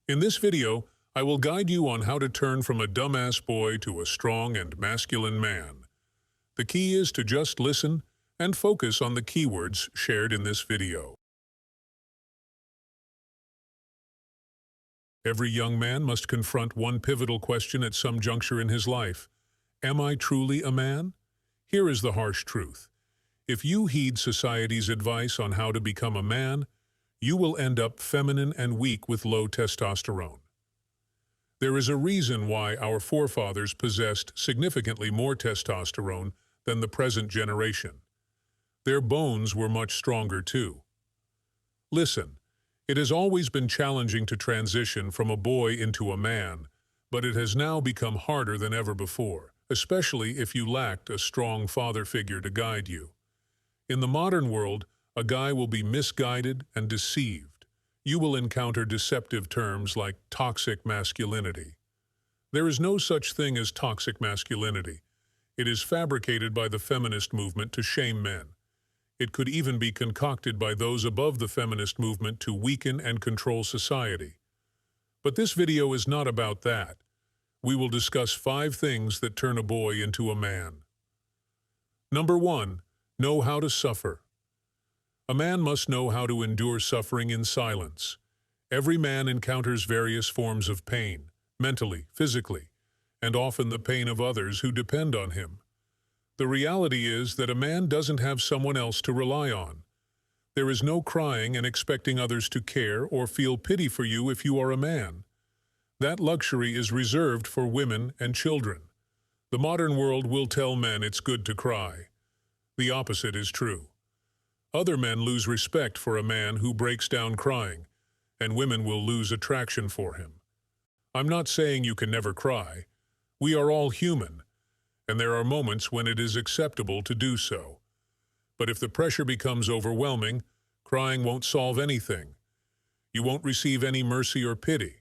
In this video, I will guide you on how to turn from a dumbass boy to a strong and masculine man. The key is to just listen and focus on the keywords shared in this video. Every young man must confront one pivotal question at some juncture in his life. Am I truly a man? Here is the harsh truth. If you heed society's advice on how to become a man, you will end up feminine and weak with low testosterone. There is a reason why our forefathers possessed significantly more testosterone than the present generation. Their bones were much stronger too. Listen, it has always been challenging to transition from a boy into a man, but it has now become harder than ever before, especially if you lacked a strong father figure to guide you. In the modern world, a guy will be misguided and deceived. You will encounter deceptive terms like toxic masculinity. There is no such thing as toxic masculinity. It is fabricated by the feminist movement to shame men. It could even be concocted by those above the feminist movement to weaken and control society. But this video is not about that. We will discuss 5 things that turn a boy into a man. Number 1. Know how to suffer. A man must know how to endure suffering in silence. Every man encounters various forms of pain, mentally, physically, and often the pain of others who depend on him. The reality is that a man doesn't have someone else to rely on. There is no crying and expecting others to care or feel pity for you if you are a man. That luxury is reserved for women and children. The modern world will tell men it's good to cry. The opposite is true. Other men lose respect for a man who breaks down crying, and women will lose attraction for him. I'm not saying you can never cry. We are all human, and there are moments when it is acceptable to do so. But if the pressure becomes overwhelming, crying won't solve anything. You won't receive any mercy or pity.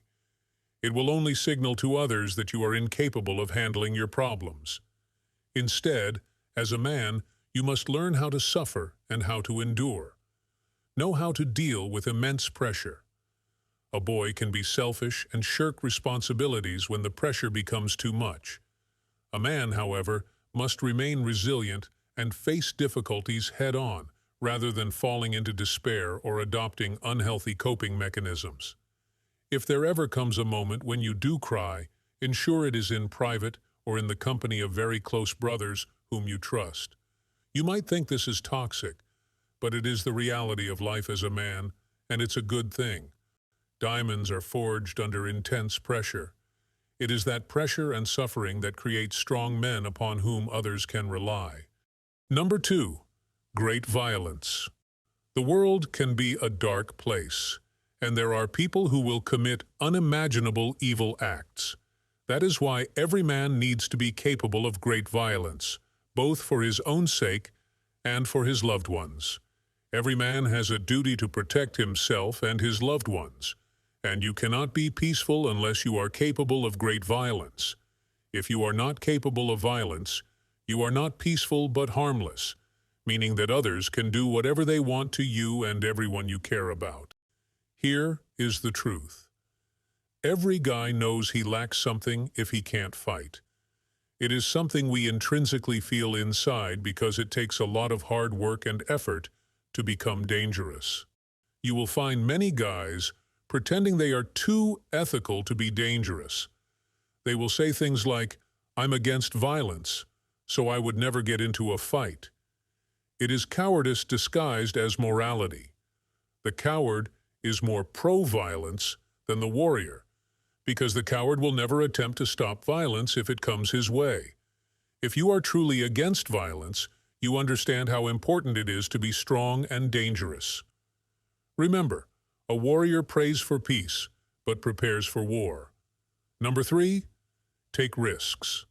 It will only signal to others that you are incapable of handling your problems. Instead, as a man, you must learn how to suffer and how to endure. Know how to deal with immense pressure. A boy can be selfish and shirk responsibilities when the pressure becomes too much. A man, however, must remain resilient and face difficulties head-on, rather than falling into despair or adopting unhealthy coping mechanisms. If there ever comes a moment when you do cry, ensure it is in private or in the company of very close brothers whom you trust. You might think this is toxic, but it is the reality of life as a man, and it's a good thing. Diamonds are forged under intense pressure. It is that pressure and suffering that creates strong men upon whom others can rely. Number 2. Great violence. The world can be a dark place, and there are people who will commit unimaginable evil acts. That is why every man needs to be capable of great violence, both for his own sake and for his loved ones. Every man has a duty to protect himself and his loved ones, and you cannot be peaceful unless you are capable of great violence. If you are not capable of violence, you are not peaceful but harmless, meaning that others can do whatever they want to you and everyone you care about. Here is the truth. Every guy knows he lacks something if he can't fight. It is something we intrinsically feel inside because it takes a lot of hard work and effort to become dangerous. You will find many guys pretending they are too ethical to be dangerous. They will say things like, "I'm against violence, so I would never get into a fight." It is cowardice disguised as morality. The coward is more pro-violence than the warrior, because the coward will never attempt to stop violence if it comes his way. If you are truly against violence, you understand how important it is to be strong and dangerous. Remember, a warrior prays for peace, but prepares for war. Number 3, take risks.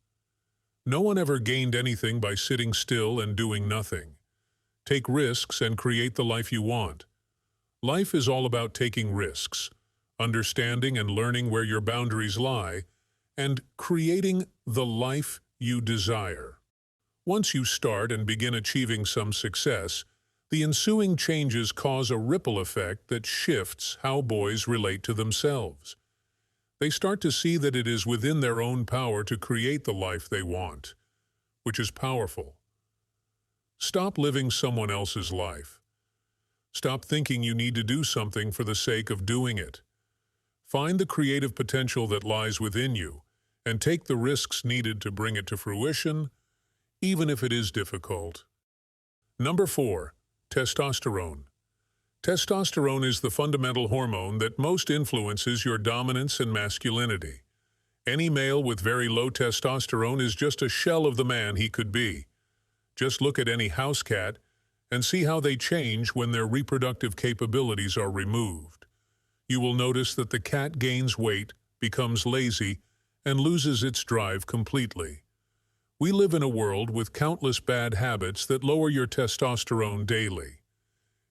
No one ever gained anything by sitting still and doing nothing. Take risks and create the life you want. Life is all about taking risks, understanding and learning where your boundaries lie, and creating the life you desire. Once you start and begin achieving some success, the ensuing changes cause a ripple effect that shifts how boys relate to themselves. They start to see that it is within their own power to create the life they want, which is powerful. Stop living someone else's life. Stop thinking you need to do something for the sake of doing it. Find the creative potential that lies within you and take the risks needed to bring it to fruition, even if it is difficult. Number 4. Testosterone. Testosterone is the fundamental hormone that most influences your dominance and masculinity. Any male with very low testosterone is just a shell of the man he could be. Just look at any house cat and see how they change when their reproductive capabilities are removed. You will notice that the cat gains weight, becomes lazy, and loses its drive completely. We live in a world with countless bad habits that lower your testosterone daily.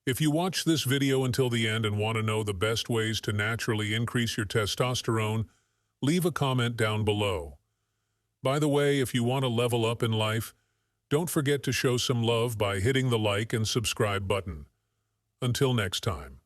If you watch this video until the end and want to know the best ways to naturally increase your testosterone, leave a comment down below. By the way, if you want to level up in life, don't forget to show some love by hitting the like and subscribe button. Until next time.